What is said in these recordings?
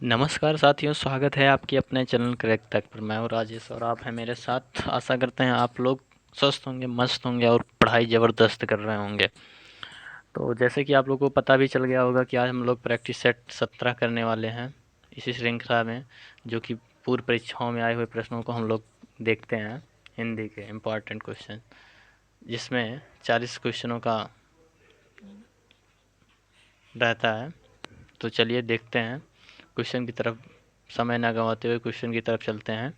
नमस्कार साथियों, स्वागत है आपकी अपने चैनल क्रैक तक पर। मैं हूँ राजेश और आप हैं मेरे साथ। आशा करते हैं आप लोग स्वस्थ होंगे, मस्त होंगे और पढ़ाई ज़बरदस्त कर रहे होंगे। तो जैसे कि आप लोगों को पता भी चल गया होगा कि आज हम लोग प्रैक्टिस सेट 17 करने वाले हैं इसी श्रृंखला में, जो कि पूर्व परीक्षाओं में आए हुए प्रश्नों को हम लोग देखते हैं। हिंदी के इम्पॉर्टेंट क्वेश्चन, जिसमें 40 क्वेश्चनों का रहता है। तो चलिए देखते हैं क्वेश्चन की तरफ। समय ना गंवाते हुए क्वेश्चन की तरफ चलते हैं।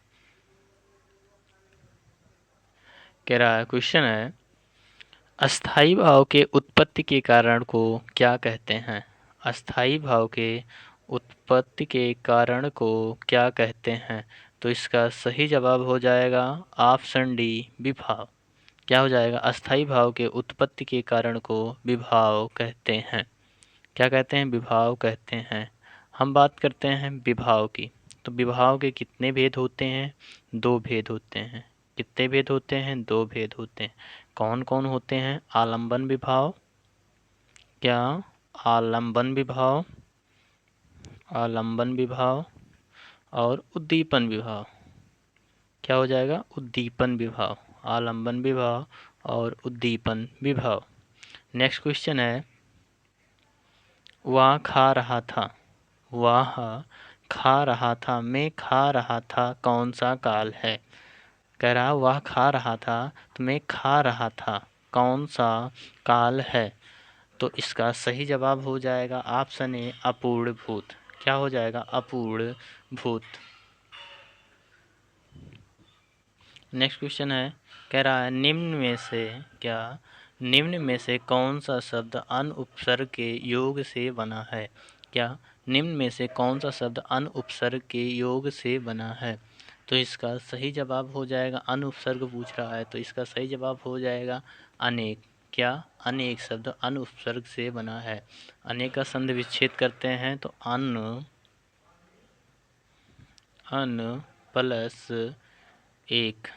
कह रहा है, क्वेश्चन है, अस्थाई भाव के उत्पत्ति के कारण को क्या कहते हैं? अस्थाई भाव के उत्पत्ति के कारण को क्या कहते हैं? तो इसका सही जवाब हो जाएगा ऑप्शन डी, विभाव। क्या हो जाएगा? अस्थाई भाव के उत्पत्ति के कारण को विभाव कहते हैं। क्या कहते हैं? विभाव कहते हैं। हम बात करते हैं विभाव की। तो विभाव के कितने भेद होते हैं? 2 भेद होते हैं। कितने भेद होते हैं? 2 भेद होते हैं। कौन कौन होते हैं? आलंबन विभाव। क्या? आलंबन विभाव, आलंबन विभाव और उद्दीपन विभाव। क्या हो जाएगा? उद्दीपन विभाव, आलंबन विभाव और उद्दीपन विभाव। नेक्स्ट क्वेश्चन है, वह खा रहा था, वह खा रहा था, मैं खा रहा था, कौन सा काल है? कह रहा वह खा रहा था तो मैं खा रहा था, कौन सा काल है? तो इसका सही जवाब हो जाएगा ऑप्शन ए, अपूर्ण भूत। क्या हो जाएगा? अपूर्ण भूत। नेक्स्ट क्वेश्चन है, कह रहा है, निम्न में से क्या, निम्न में से कौन सा शब्द अन उपसर्ग के योग से बना है? क्या? निम्न में से कौन सा शब्द अन उपसर्ग के योग से बना है? तो इसका सही जवाब हो जाएगा, अन उपसर्ग पूछ रहा है तो इसका सही जवाब हो जाएगा अनेक। क्या? अनेक शब्द अन उपसर्ग से बना है। अनेक का संधि विच्छेद करते हैं तो अन, अन प्लस एक।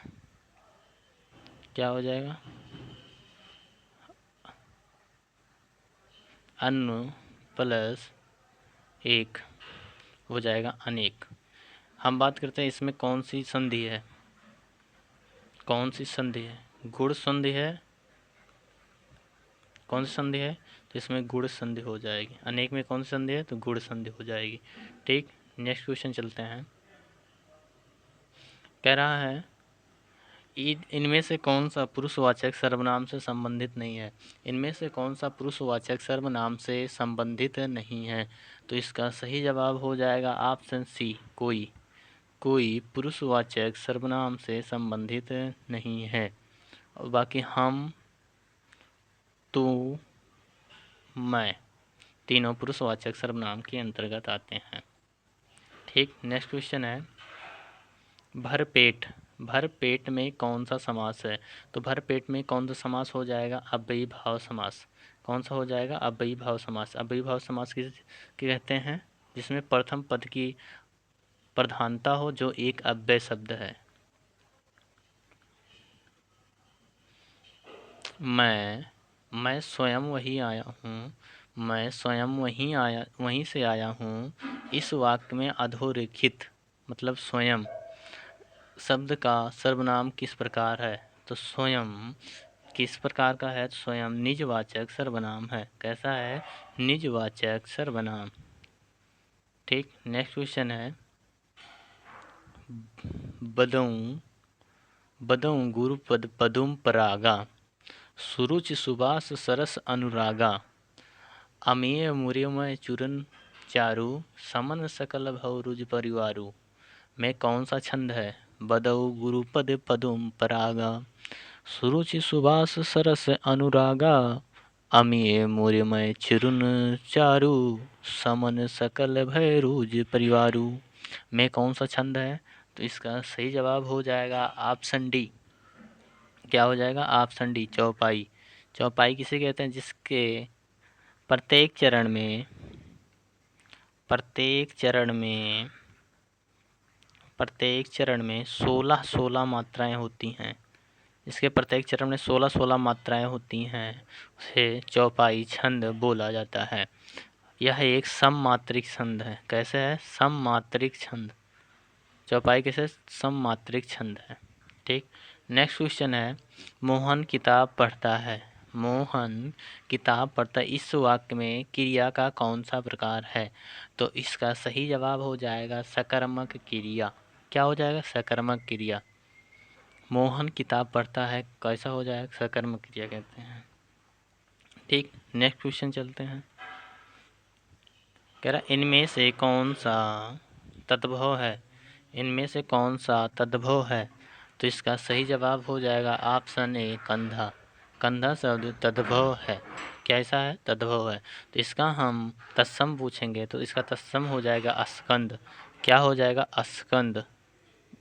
क्या हो जाएगा? अन प्लस एक हो जाएगा अनेक। हम बात करते हैं इसमें कौन सी संधि है, कौन सी संधि है? गुण संधि है। कौन सी संधि है? तो इसमें गुण संधि हो जाएगी। अनेक में कौन सी संधि है? तो गुण संधि हो जाएगी। ठीक, नेक्स्ट क्वेश्चन चलते हैं। कह रहा है, इनमें से कौन सा पुरुषवाचक सर्वनाम से संबंधित नहीं है? इनमें से कौन सा पुरुषवाचक सर्वनाम से संबंधित नहीं है? तो इसका सही जवाब हो जाएगा ऑप्शन सी, कोई। कोई पुरुषवाचक सर्वनाम से संबंधित नहीं है। और बाकी हम, तू, मैं, तीनों पुरुषवाचक सर्वनाम के अंतर्गत आते हैं। ठीक, नेक्स्ट क्वेश्चन है, भरपेट। भरपेट में कौन सा समास है? तो भरपेट में कौन सा समास हो जाएगा? अव्ययी भाव समास। कौन सा हो जाएगा? अव्ययी भाव समास। अव्ययी भाव समास किस कहते हैं? जिसमें प्रथम पद की प्रधानता हो, जो एक अव्यय शब्द है। मैं स्वयं वही आया हूँ, मैं स्वयं वहीं से आया हूँ। इस वाक्य में अधोरेखित मतलब स्वयं शब्द का सर्वनाम किस प्रकार है? तो स्वयं किस प्रकार का है? स्वयं निजवाचक सर्वनाम है। कैसा है? निजवाचक सर्वनाम। ठीक, नेक्स्ट क्वेश्चन है, बदऊं, बदऊं गुरुपद पदुम परागा, सुरुचि सुबास सरस अनुरागा, अमेय मुरियमय चूरन चारु, समन सकल भव रुज परिवारु। में कौन सा छंद है? बदऊ गुरुपद पदुम परागा, सुरुचि सुबास सरस अनुरागा, अमीय मुरिमय चिरुन चारु, समन सकल भय रुज परिवारु। में कौन सा छंद है? तो इसका सही जवाब हो जाएगा ऑप्शन डी। क्या हो जाएगा? ऑप्शन डी, चौपाई। चौपाई किसे कहते हैं? जिसके प्रत्येक चरण में, प्रत्येक चरण में, प्रत्येक चरण में 16 मात्राएं होती हैं। इसके प्रत्येक चरण में 16 मात्राएं होती हैं, उसे चौपाई छंद बोला जाता है। यह एक सममात्रिक छंद है। कैसे है? सममात्रिक छंद। चौपाई कैसे? सममात्रिक छंद है। ठीक। नेक्स्ट क्वेश्चन है, मोहन किताब पढ़ता है। मोहन किताब पढ़ता है, इस वाक्य में क्रिया का कौन सा प्रकार है? तो इसका सही जवाब हो जाएगा सकर्मक क्रिया। क्या हो जाएगा? सकर्मक क्रिया। मोहन किताब पढ़ता है कैसा हो जाएगा? सकर्मक क्रिया कहते हैं। ठीक। नेक्स्ट क्वेश्चन चलते हैं। कह रहा इनमें से कौन सा तद्भव है? इनमें से कौन सा तद्भव है? तो इसका सही जवाब हो जाएगा ऑप्शन ए कंधा। कंधा शब्द तद्भव है। कैसा है? तद्भव है। तो इसका हम तत्सम पूछेंगे तो इसका तत्सम हो जाएगा अस्कंद। क्या हो जाएगा? अस्कंद।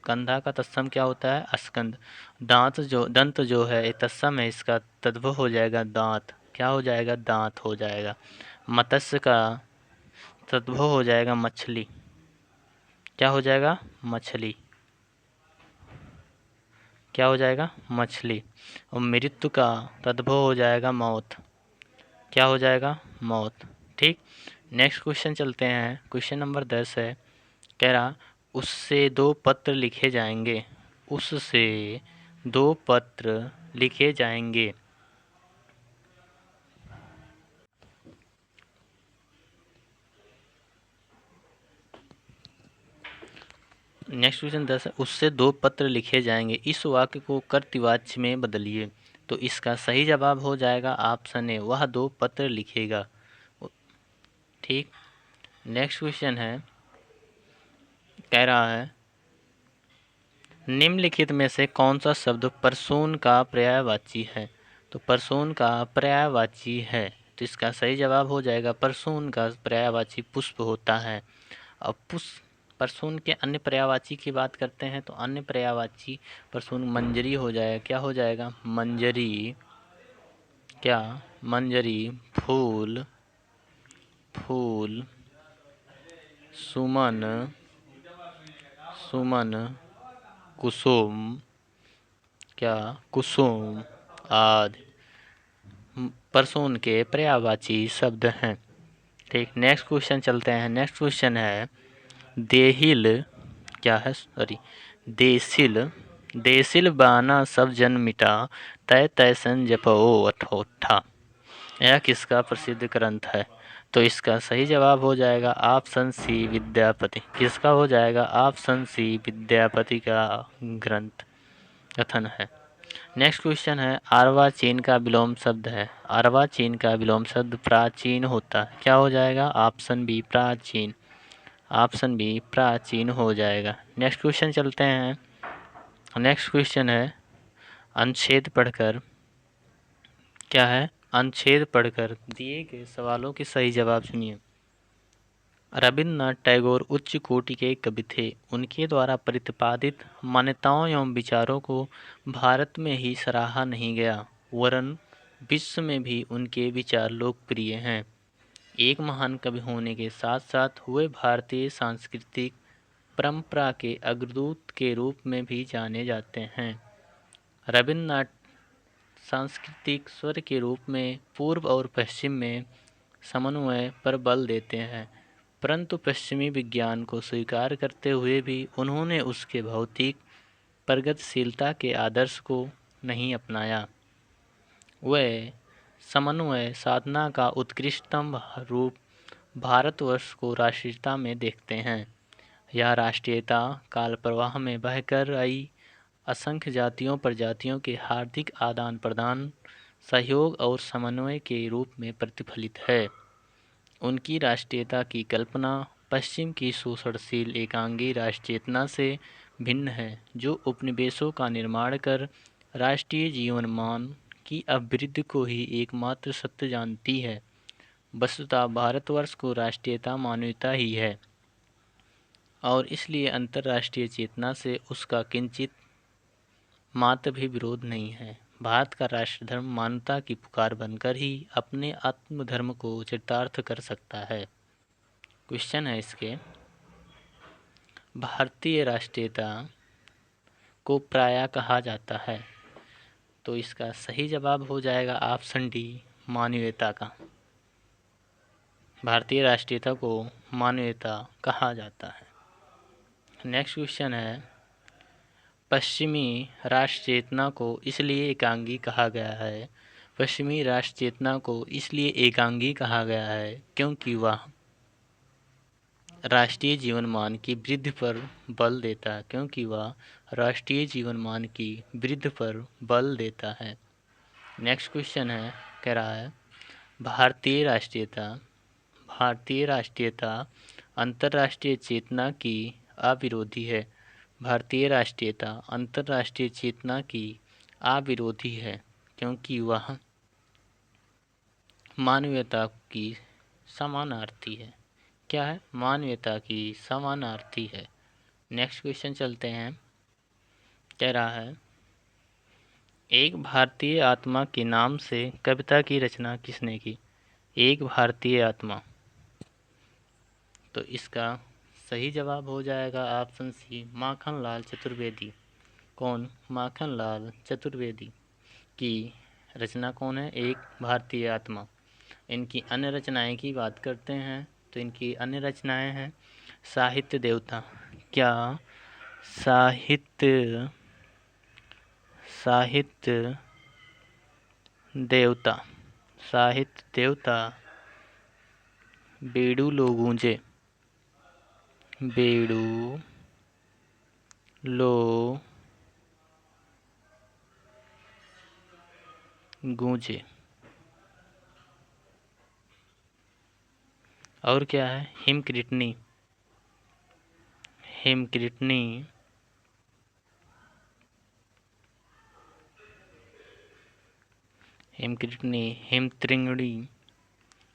कंधा का तत्सम क्या होता है? अस्कंद। दंत जो है ये तत्सम है, इसका तद्भव हो जाएगा दांत। क्या हो जाएगा? दांत हो जाएगा। मत्स्य का तद्भव हो जाएगा मछली। क्या हो जाएगा? मछली। क्या हो जाएगा? मछली। और मृत्यु का तद्भव हो जाएगा मौत। क्या हो जाएगा? मौत। ठीक। नेक्स्ट क्वेश्चन चलते हैं। क्वेश्चन नंबर 10 है। कह रहा उससे 2 पत्र लिखे जाएंगे। उससे 2 पत्र लिखे जाएंगे। नेक्स्ट क्वेश्चन 10 है, उससे 2 पत्र लिखे जाएंगे, इस वाक्य को कर्तृवाच्य में बदलिए। तो इसका सही जवाब हो जाएगा ऑप्शन ए, वह 2 पत्र लिखेगा। ठीक। नेक्स्ट क्वेश्चन है, कह रहा है निम्नलिखित में से कौन सा शब्द परसून का पर्यायवाची है? तो परसून का पर्यायवाची है, तो इसका सही जवाब हो जाएगा परसून का पर्यायवाची पुष्प होता है। अब परसून के अन्य पर्यायवाची की बात करते हैं तो अन्य पर्यायवाची परसून मंजरी हो जाएगा। क्या हो जाएगा? मंजरी। क्या? मंजरी। फूल। फूल। सुमन। सुमन। कुसुम। क्या? कुसुम आदि परसून के पर्यायवाची शब्द हैं। ठीक। नेक्स्ट क्वेश्चन चलते हैं। नेक्स्ट क्वेश्चन है देहिल। क्या है? सॉरी, देसिल। देसिल बाना सब जन मिटा, तय तय सन जपो अठोठा। यह किसका प्रसिद्ध ग्रंथ है? तो इसका सही जवाब हो जाएगा ऑप्शन सी विद्यापति। किसका हो जाएगा? ऑप्शन सी विद्यापति का ग्रंथ कथन है। नेक्स्ट क्वेश्चन है अर्वाचीन का विलोम शब्द है। अर्वाचीन का विलोम शब्द प्राचीन होता है। क्या हो जाएगा? ऑप्शन बी प्राचीन। ऑप्शन बी प्राचीन हो जाएगा। नेक्स्ट क्वेश्चन चलते हैं। नेक्स्ट क्वेश्चन है अनुच्छेद पढ़कर। क्या है? अनुच्छेद पढ़कर दिए गए सवालों के सही जवाब सुनिए। रविन्द्रनाथ टैगोर उच्च कोटि के कवि थे। उनके द्वारा प्रतिपादित मान्यताओं एवं विचारों को भारत में ही सराहा नहीं गया, वरन विश्व में भी उनके विचार लोकप्रिय हैं। एक महान कवि होने के साथ साथ वे भारतीय सांस्कृतिक परंपरा के अग्रदूत के रूप में भी जाने जाते हैं। रविन्द्रनाथ सांस्कृतिक स्वर के रूप में पूर्व और पश्चिम में समन्वय पर बल देते हैं, परंतु पश्चिमी विज्ञान को स्वीकार करते हुए भी उन्होंने उसके भौतिक प्रगतिशीलता के आदर्श को नहीं अपनाया। वे समन्वय साधना का उत्कृष्टतम रूप भारतवर्ष को राष्ट्रीयता में देखते हैं। यह राष्ट्रीयता काल प्रवाह में बहकर आई असंख्य जातियों प्रजातियों के हार्दिक आदान प्रदान, सहयोग और समन्वय के रूप में प्रतिफलित है। उनकी राष्ट्रीयता की कल्पना पश्चिम की शोषणशील एकांगी राष्ट्र चेतना से भिन्न है, जो उपनिवेशों का निर्माण कर राष्ट्रीय जीवन मान की अभिवृद्धि को ही एकमात्र सत्य जानती है। वस्तुतः भारतवर्ष को राष्ट्रीयता मानवता ही है और इसलिए अंतर्राष्ट्रीय चेतना से उसका किंचित मात्र भी विरोध नहीं है। भारत का राष्ट्र धर्म मानवता की पुकार बनकर ही अपने आत्म धर्म को चरितार्थ कर सकता है। क्वेश्चन है इसके, भारतीय राष्ट्रीयता को प्रायः कहा जाता है। तो इसका सही जवाब हो जाएगा ऑप्शन डी मानवीयता का। भारतीय राष्ट्रीयता को मानवीयता कहा जाता है। नेक्स्ट क्वेश्चन है, पश्चिमी राष्ट्र चेतना को इसलिए एकांगी कहा गया है। पश्चिमी राष्ट्र चेतना को इसलिए एकांगी कहा गया है क्योंकि वह राष्ट्रीय जीवनमान की वृद्धि पर बल देता है। क्योंकि वह राष्ट्रीय जीवनमान की वृद्धि पर बल देता है। नेक्स्ट क्वेश्चन है, कह रहा है भारतीय राष्ट्रीयता अंतर्राष्ट्रीय चेतना की अविरोधी है। भारतीय राष्ट्रीयता अंतर्राष्ट्रीय चेतना की अविरोधी है क्योंकि वह मानवीयता की समानार्थी है। क्या है? मानवीयता की समानार्थी है। नेक्स्ट क्वेश्चन चलते हैं, कह रहा है एक भारतीय आत्मा के नाम से कविता की रचना किसने की। एक भारतीय आत्मा, तो इसका सही जवाब हो जाएगा ऑप्शन सी, माखनलाल चतुर्वेदी। कौन? माखनलाल चतुर्वेदी की रचना कौन है? एक भारतीय आत्मा। इनकी अन्य रचनाएं की बात करते हैं तो इनकी अन्य रचनाएं हैं साहित्य देवता। क्या? साहित्य देवता, बेड़ू लो गूंजे, बेड़ू लो गूंजे। और क्या है? हिमकृतनी,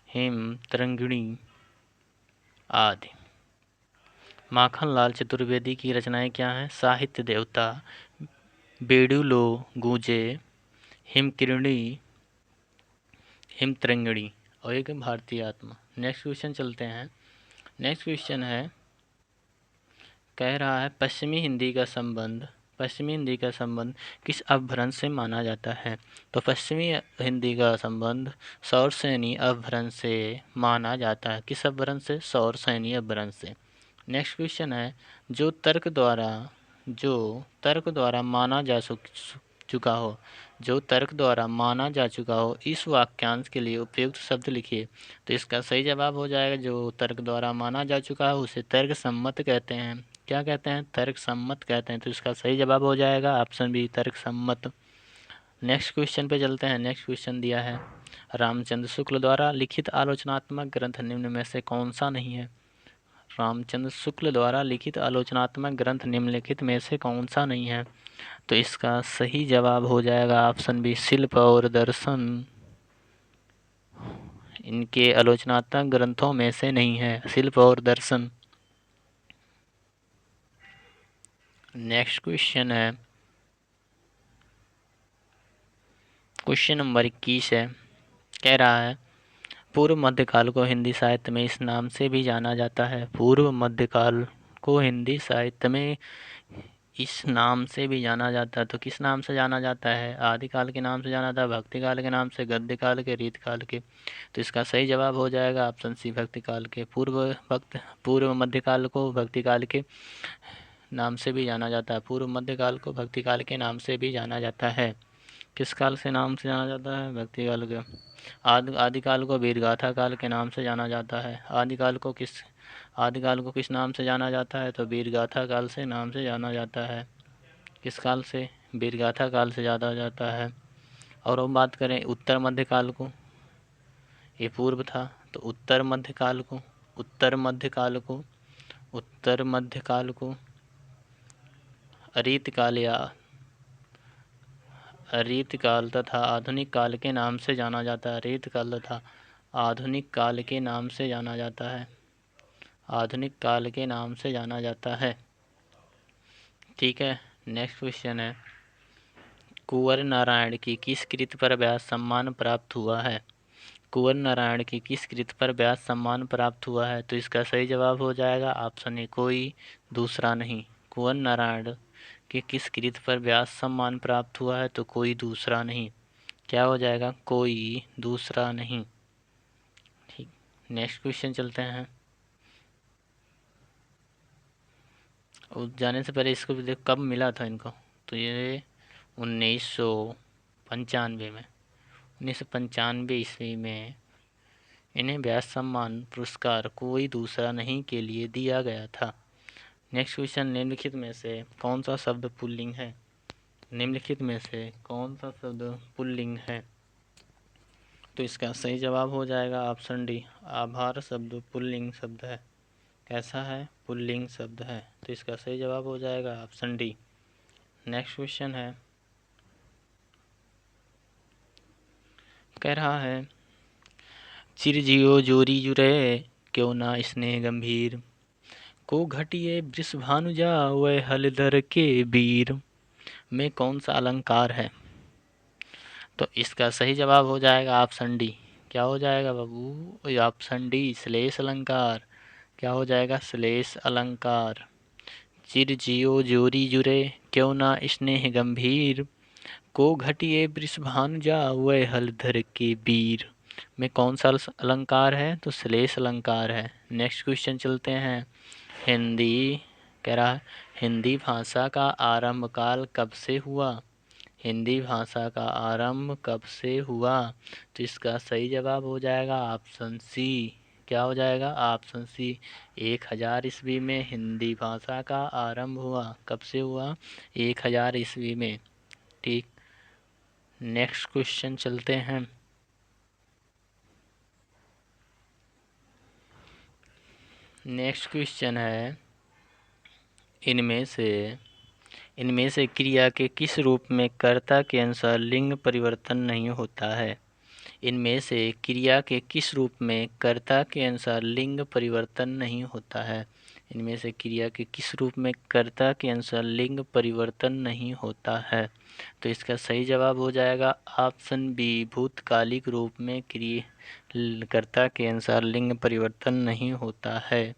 हिमतृंगिणी आदि। माखनलाल चतुर्वेदी की रचनाएं क्या हैं? साहित्य देवता, बेड़ू लो गूंजे, हिमतृंगिणी और एक भारतीय आत्मा। नेक्स्ट क्वेश्चन चलते हैं। नेक्स्ट क्वेश्चन है, कह रहा है पश्चिमी हिंदी का संबंध किस अपभ्रंश से माना जाता है। तो पश्चिमी हिंदी का संबंध सौरसेनी अपभ्रंश से माना जाता है। किस अपभ्रंश से? सौरसेनी अपभ्रंश से। नेक्स्ट क्वेश्चन है, जो तर्क द्वारा माना जा चुका हो इस वाक्यांश के लिए उपयुक्त शब्द लिखिए। तो इसका सही जवाब हो जाएगा, जो तर्क द्वारा माना जा चुका है उसे तर्क सम्मत कहते हैं। क्या कहते हैं? तर्क सम्मत कहते हैं। तो इसका सही जवाब हो जाएगा ऑप्शन बी, तर्क सम्मत। नेक्स्ट क्वेश्चन पे चलते हैं। नेक्स्ट क्वेश्चन दिया है, रामचंद्र शुक्ल द्वारा लिखित आलोचनात्मक ग्रंथ निम्न में से कौन सा नहीं है। रामचंद्र शुक्ल द्वारा लिखित आलोचनात्मक ग्रंथ निम्नलिखित में से कौन सा नहीं है। तो इसका सही जवाब हो जाएगा ऑप्शन बी, शिल्प और दर्शन इनके आलोचनात्मक ग्रंथों में से नहीं है, शिल्प और दर्शन। नेक्स्ट क्वेश्चन है, क्वेश्चन नंबर 21 है, कह रहा है पूर्व मध्यकाल को हिंदी साहित्य में इस नाम से भी जाना जाता है। पूर्व मध्यकाल को हिंदी साहित्य में इस नाम से भी जाना जाता है। तो किस नाम से जाना जाता है? आदिकाल के नाम से जाना जाता है, भक्ति काल के नाम से, गद्य काल के, रीत काल के। तो इसका सही जवाब हो जाएगा ऑप्शन सी, भक्ति काल के। पूर्व मध्यकाल को भक्ति काल के नाम से भी जाना जाता है। पूर्व मध्यकाल को भक्ति काल के नाम से भी जाना जाता है। किस काल से नाम से जाना जाता है? भक्ति काल के। आदिकाल को वीरगाथा काल के नाम से जाना जाता है। आदिकाल को किस नाम से जाना जाता है? तो वीरगाथा काल से नाम से जाना जाता है। किस काल से? वीरगाथा काल से जाना जाता है। और हम बात करें उत्तर मध्यकाल को, ये पूर्व था, तो उत्तर मध्यकाल को अरीत काल तथा आधुनिक काल के नाम से जाना जाता है। अरीत काल तथा आधुनिक काल के नाम से जाना जाता है। आधुनिक काल के नाम से जाना जाता है। ठीक है। नेक्स्ट क्वेश्चन है, कुंवर नारायण की किस कृति पर व्यास सम्मान प्राप्त हुआ है। कुंवर नारायण की किस कृति पर व्यास सम्मान प्राप्त हुआ है। तो इसका सही जवाब हो जाएगा ऑप्शन ए, कोई दूसरा नहीं। कुंवर नारायण की किस कृति पर व्यास सम्मान प्राप्त हुआ है। तो कोई दूसरा नहीं। क्या हो जाएगा? कोई दूसरा नहीं। ठीक। नेक्स्ट क्वेश्चन चलते हैं। और जाने से पहले इसको भी देख कब मिला था इनको। तो ये 1995 में, 1995 ईस्वी में इन्हें व्यास सम्मान पुरस्कार कोई दूसरा नहीं के लिए दिया गया था। नेक्स्ट क्वेश्चन, निम्नलिखित में से कौन सा शब्द पुल्लिंग है। निम्नलिखित में से कौन सा शब्द पुल्लिंग है। तो इसका सही जवाब हो जाएगा ऑप्शन डी, आभार शब्द पुल्लिंग शब्द है। कैसा है, पुल्लिंग शब्द है। तो इसका सही जवाब हो जाएगा ऑप्शन डी। नेक्स्ट क्वेश्चन है, कह रहा है चिरजियो जोरी जुरे क्यों ना स्नेह गंभीर, को घटिए वृष भानुजा वह हलधर के वीर, में कौन सा अलंकार है। तो इसका सही जवाब हो जाएगा ऑप्शन डी। क्या हो जाएगा बाबू, ऑप्शन डी श्लेष अलंकार। क्या हो जाएगा, श्लेष अलंकार। चिर जियो जोरी जुरे क्यों ना स्नेह गंभीर, को घटिए वृषभानुजा वह हलधर के वीर, में कौन सा अलंकार है। तो श्लेष अलंकार है। नेक्स्ट क्वेश्चन चलते हैं। हिंदी, कह रहा है हिंदी भाषा का आरंभ काल कब से हुआ। हिंदी भाषा का आरंभ कब से हुआ। तो इसका सही जवाब हो जाएगा ऑप्शन सी। क्या हो जाएगा, ऑप्शन सी। 1000 ईस्वी में हिंदी भाषा का आरंभ हुआ। कब से हुआ, 1000 ईस्वी में। ठीक। नेक्स्ट क्वेश्चन चलते हैं। नेक्स्ट क्वेश्चन है, इनमें से क्रिया के किस रूप में कर्ता के अनुसार लिंग परिवर्तन नहीं होता है। इनमें से क्रिया के किस रूप में कर्ता के अनुसार लिंग परिवर्तन नहीं होता है। इनमें से क्रिया के किस रूप में कर्ता के अनुसार लिंग परिवर्तन नहीं होता है। तो इसका सही जवाब हो जाएगा ऑप्शन बी, भूतकालिक रूप में कर्ता के अनुसार लिंग परिवर्तन नहीं होता है।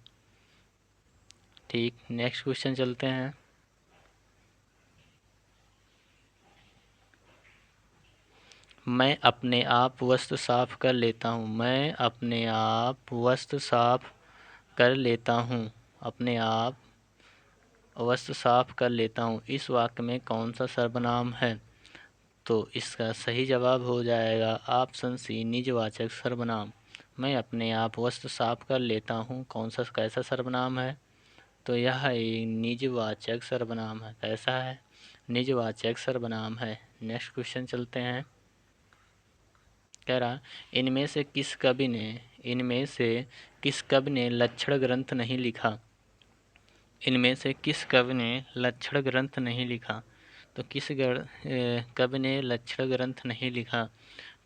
ठीक। नेक्स्ट क्वेश्चन चलते हैं। मैं अपने आप वस्त्र साफ कर लेता हूँ। मैं अपने आप वस्त्र साफ कर लेता हूँ। अपने आप वस्त्र साफ कर लेता हूँ, इस वाक्य में कौन सा सर्वनाम है। तो इसका सही जवाब हो जाएगा ऑप्शन सी, निजवाचक सर्वनाम। मैं अपने आप वस्त्र साफ कर लेता हूँ, कौन सा कैसा सर्वनाम है। तो यह एक निजवाचक सर्वनाम है। कैसा है, निजवाचक सर्वनाम है। नेक्स्ट क्वेश्चन चलते हैं। कह रहा, इनमें से किस कवि ने लक्षण ग्रंथ नहीं लिखा। इनमें से किस कवि ने लक्षण ग्रंथ नहीं लिखा। तो किस कवि ने लक्षण ग्रंथ नहीं लिखा।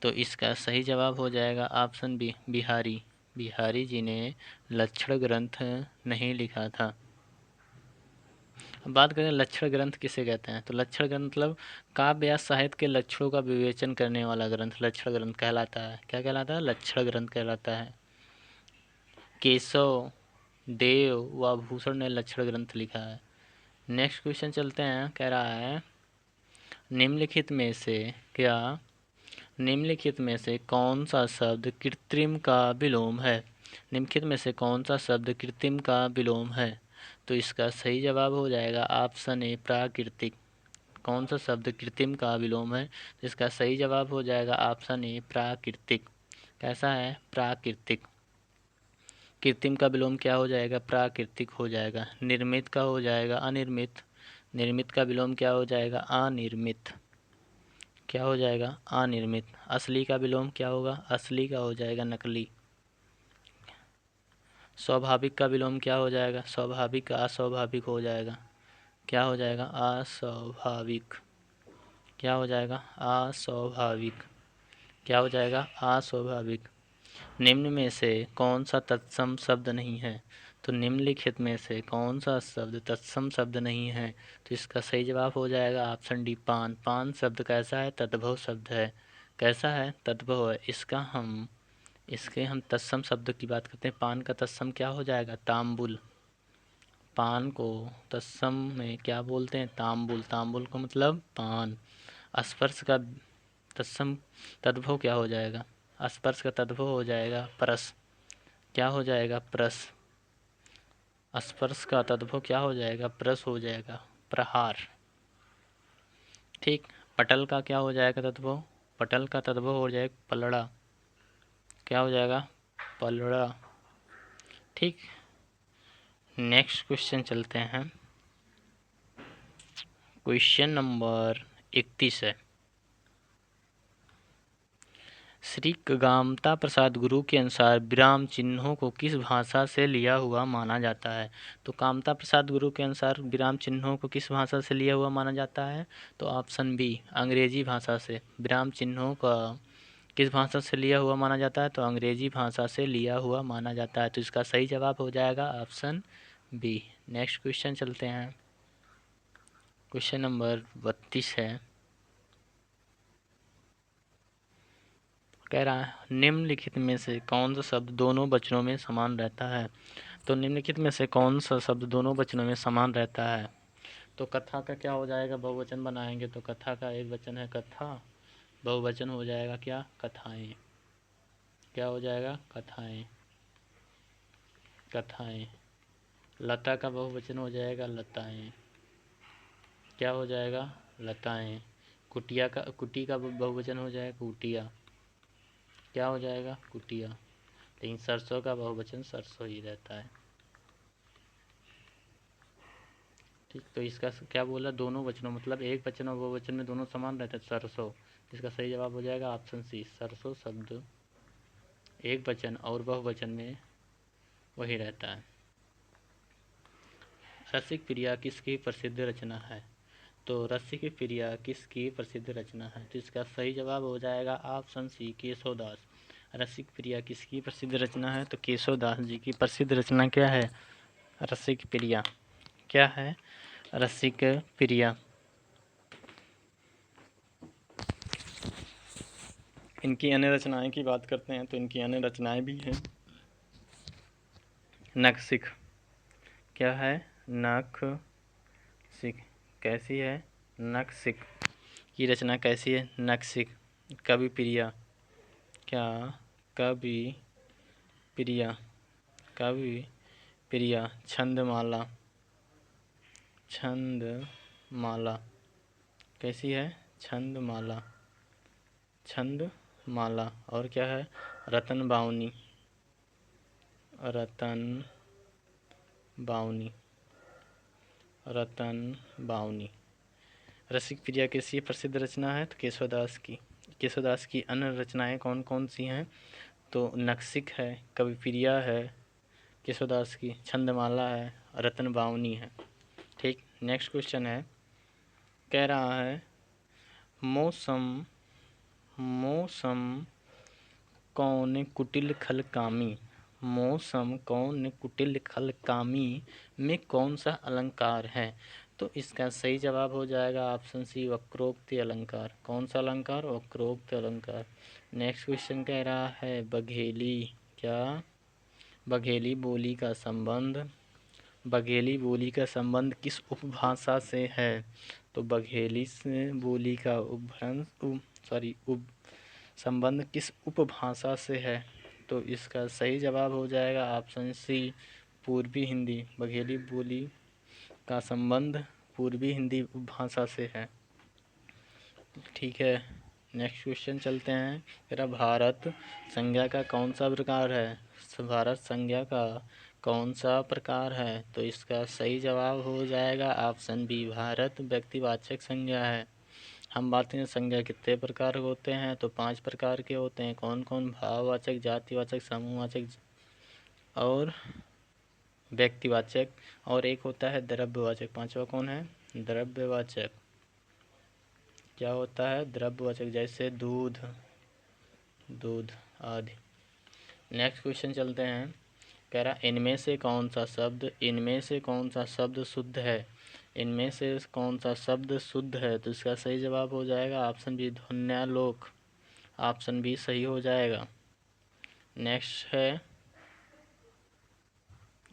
तो इसका सही जवाब हो जाएगा ऑप्शन बी, बिहारी। बिहारी जी ने लक्षण ग्रंथ नहीं लिखा था। अब बात करें लक्षण ग्रंथ किसे कहते हैं। तो लक्षण ग्रंथ मतलब काव्य या साहित्य के लक्षणों का विवेचन करने वाला ग्रंथ लक्षण ग्रंथ कहलाता है। क्या कहलाता है, लक्षण ग्रंथ कहलाता है। केशव देव व भूषण ने लक्षण ग्रंथ लिखा है। नेक्स्ट क्वेश्चन चलते हैं। कह रहा है निम्नलिखित में से क्या निम्नलिखित में से कौन सा शब्द कृत्रिम का विलोम है। निम्नलिखित में से कौन सा शब्द कृत्रिम का विलोम है। तो इसका सही जवाब हो जाएगा ऑप्शन ए, प्राकृतिक। कौन सा शब्द कृत्रिम का विलोम है। तो इसका सही जवाब हो जाएगा ऑप्शन ए, प्राकृतिक। कैसा है, प्राकृतिक। कृत्रिम का विलोम क्या हो जाएगा, प्राकृतिक हो जाएगा। निर्मित का हो जाएगा अनिर्मित। निर्मित का विलोम क्या हो जाएगा, अनिर्मित। क्या हो जाएगा, अनिर्मित। असली का विलोम क्या होगा, असली का हो जाएगा नकली। स्वाभाविक का विलोम क्या हो जाएगा, स्वाभाविक का अस्वाभाविक हो जाएगा। क्या हो जाएगा, अस्वाभाविक। क्या हो जाएगा, अस्वाभाविक। क्या हो जाएगा, अस्वाभाविक। निम्न में से कौन सा तत्सम शब्द नहीं है। तो निम्नलिखित में से कौन सा शब्द तत्सम शब्द नहीं है। तो इसका सही जवाब हो जाएगा ऑप्शन डी, पान। पान शब्द कैसा है, तद्भव शब्द है। कैसा है, तद्भव है। इसके हम तत्सम शब्द की बात करते हैं। पान का तत्सम क्या हो जाएगा, तांबुल। पान को तत्सम में क्या बोलते हैं, तांबुल। तांबुल को मतलब पान। स्पर्श का तत्सम तद्भव क्या हो जाएगा, स्पर्श का तद्भव हो जाएगा परस। क्या हो जाएगा? प्रस। स्पर्श का तद्भव क्या हो जाएगा? प्रस हो जाएगा, प्रहार। ठीक। पटल का क्या हो जाएगा तद्भव? पटल का तद्भव हो जाएगा पलड़ा। क्या हो जाएगा? पलड़ा। ठीक। नेक्स्ट क्वेश्चन चलते हैं। क्वेश्चन नंबर 31 है। श्री कामता प्रसाद गुरु के अनुसार विराम चिन्हों को किस भाषा से लिया हुआ माना जाता है? तो कामता प्रसाद गुरु के अनुसार विराम चिन्हों को किस भाषा से लिया हुआ माना जाता है? तो ऑप्शन बी, अंग्रेजी भाषा से। विराम चिन्हों का किस भाषा से लिया हुआ माना जाता है? तो अंग्रेजी भाषा से लिया हुआ माना जाता है। तो इसका सही जवाब हो जाएगा ऑप्शन बी। नेक्स्ट क्वेश्चन चलते हैं। क्वेश्चन नंबर 32 है। कह रहा है निम्नलिखित में से कौन सा शब्द दोनों वचनों में समान रहता है? तो निम्नलिखित में से कौन सा शब्द दोनों वचनों में समान रहता है? तो कथा का क्या हो जाएगा? बहुवचन बनाएंगे तो कथा का एक वचन है कथा, बहुवचन हो जाएगा क्या? कथाएं। क्या हो जाएगा? कथाएं। कथाएं। लता का बहुवचन हो जाएगा लताएं। क्या हो जाएगा? लताएं। कुटी का बहुवचन हो जाएगा कुटिया। क्या हो जाएगा? कुटिया। लेकिन सरसों का बहुवचन सरसों ही रहता है। ठीक। तो इसका क्या बोला? दोनों वचनों, मतलब एक वचन और बहुवचन में दोनों समान रहते हैं, सरसों। इसका सही जवाब हो जाएगा ऑप्शन सी, सरसों शब्द एक वचन और बहुवचन में वही रहता है। रसिक प्रिया किसकी प्रसिद्ध रचना है? तो रसिक प्रिया किसकी प्रसिद्ध रचना है? तो इसका सही जवाब हो जाएगा ऑप्शन सी, केशवदास। रसिक प्रिया किसकी प्रसिद्ध रचना है? तो केशवदास जी की प्रसिद्ध रचना क्या है? रसिक प्रिया। क्या है? रसिक प्रिया। इनकी अन्य रचनाएं की बात करते हैं तो इनकी अन्य रचनाएं भी हैं। नखशिख। क्या है? नखशिख। कैसी है? नखशिख की रचना कैसी है? नखशिख। कवि प्रिया। क्या? कवि प्रिया। कवि प्रिया। छंदमाला। छंदमाला। कैसी है? छंदमाला। छंदमाला। और क्या है? रतन बावनी। रतन बावनी। रतन बावनी। रसिक प्रिया किसकी प्रसिद्ध रचना है? तो केशवदास की। केशवदास की अन्य रचनाएं कौन कौन सी हैं? तो नखशिख है, कवि प्रिया है केशवदास की, छंदमाला है, रतन बावनी है। ठीक। नेक्स्ट क्वेश्चन है। कह रहा है मौसम मौसम कौन कुटिल खल कामी। मौसम कौन कुटिल खल कामी में कौन सा अलंकार है? तो इसका सही जवाब हो जाएगा ऑप्शन सी, वक्रोक्ति अलंकार। कौन सा अलंकार? वक्रोक्ति अलंकार। नेक्स्ट क्वेश्चन कह रहा है बघेली। क्या? बघेली बोली का संबंध। बघेली बोली का संबंध किस उपभाषा से है? तो बघेली से बोली का संबंध किस उपभाषा से है? तो इसका सही जवाब हो जाएगा ऑप्शन सी, पूर्वी हिंदी। बघेली बोली का संबंध पूर्वी हिंदी उपभाषा से है। ठीक है। नेक्स्ट क्वेश्चन चलते हैं। मेरा भारत संज्ञा का कौन सा प्रकार है? भारत संज्ञा का कौन सा प्रकार है? तो इसका सही जवाब हो जाएगा ऑप्शन बी, भारत व्यक्तिवाचक संज्ञा है। हम बात करें संज्ञा कितने प्रकार होते हैं? तो 5 प्रकार के होते हैं। कौन कौन? भाववाचक, जातिवाचक, समूहवाचक और व्यक्तिवाचक, और एक होता है द्रव्यवाचक। पांचवा कौन है? द्रव्यवाचक। क्या होता है? द्रव्यवाचक, जैसे दूध, दूध आदि। नेक्स्ट क्वेश्चन चलते हैं। कह रहा इनमें से कौन सा शब्द शुद्ध है? इनमें से कौन सा शब्द शुद्ध है? तो इसका सही जवाब हो जाएगा option B, Dhvanyaloka. Option B सही हो जाएगा। नेक्स्ट है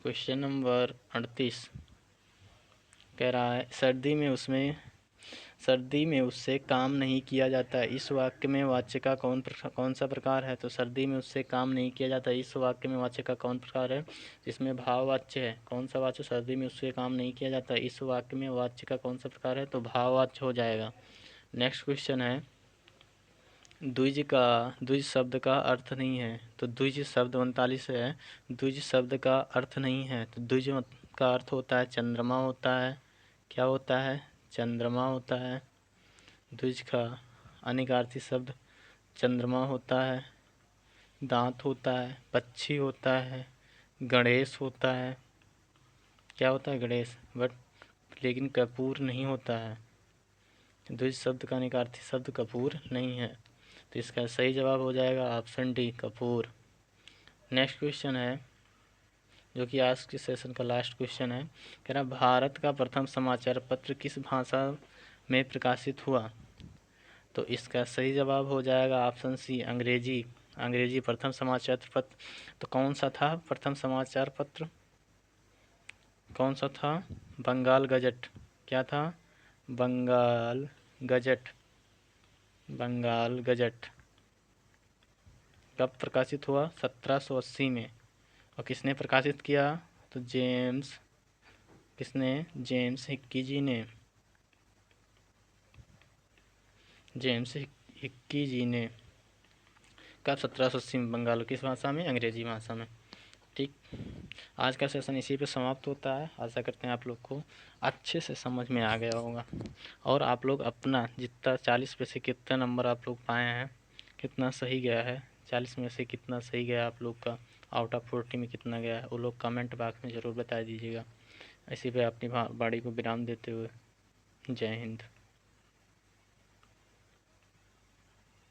क्वेश्चन नंबर 38। कह रहा है सर्दी में उसमें सर्दी में उससे काम नहीं किया जाता। इस वाक्य में वाच्य का कौन सा प्रकार है? तो सर्दी में उससे काम नहीं किया जाता, इस वाक्य में वाच्य का कौन प्रकार है? जिसमें भाववाच्य है। कौन सा वाच्य? सर्दी में उससे काम नहीं किया जाता, इस वाक्य में वाच्य का कौन सा प्रकार है? तो भाववाच्य हो जाएगा। नेक्स्ट क्वेश्चन है, द्विज शब्द का अर्थ नहीं है। तो द्विज शब्द 39 है। द्विज शब्द का अर्थ नहीं है। तो द्विज का अर्थ होता है चंद्रमा होता है। क्या होता है? चंद्रमा होता है। द्विज का अनिकार्थी शब्द चंद्रमा होता है, दांत होता है, पक्षी होता है, गणेश होता है। क्या होता है? गणेश। बट लेकिन कपूर नहीं होता है। द्विज शब्द का अनिकार्थी शब्द कपूर नहीं है। तो इसका सही जवाब हो जाएगा option D, Kapoor. Next question है, जो कि आज के सेशन का लास्ट क्वेश्चन है। कह रहा भारत का प्रथम समाचार पत्र किस भाषा में प्रकाशित हुआ? तो इसका सही जवाब हो जाएगा ऑप्शन सी, अंग्रेजी। अंग्रेजी प्रथम समाचार पत्र। तो कौन सा था प्रथम समाचार पत्र? कौन सा था? बंगाल गजट। क्या था? बंगाल गजट। बंगाल गजट कब प्रकाशित हुआ? 1780 में। और किसने प्रकाशित किया? तो जेम्स हिक्की जी ने। जेम्स हिक्की जी ने कब? 1780 में। बंगाल किस भाषा में? अंग्रेजी भाषा में। ठीक, आज का सेशन इसी पे समाप्त होता है। आशा करते हैं आप लोग को अच्छे से समझ में आ गया होगा, और आप लोग अपना जितना 40 में से कितना नंबर आप लोग पाए हैं, कितना सही गया है, 40 में से कितना सही गया आप लोग का, आउट ऑफ 40 में कितना गया है, वो लोग कमेंट बॉक्स में ज़रूर बता दीजिएगा। इसी पे अपनी वाणी को विराम देते हुए जय हिंद।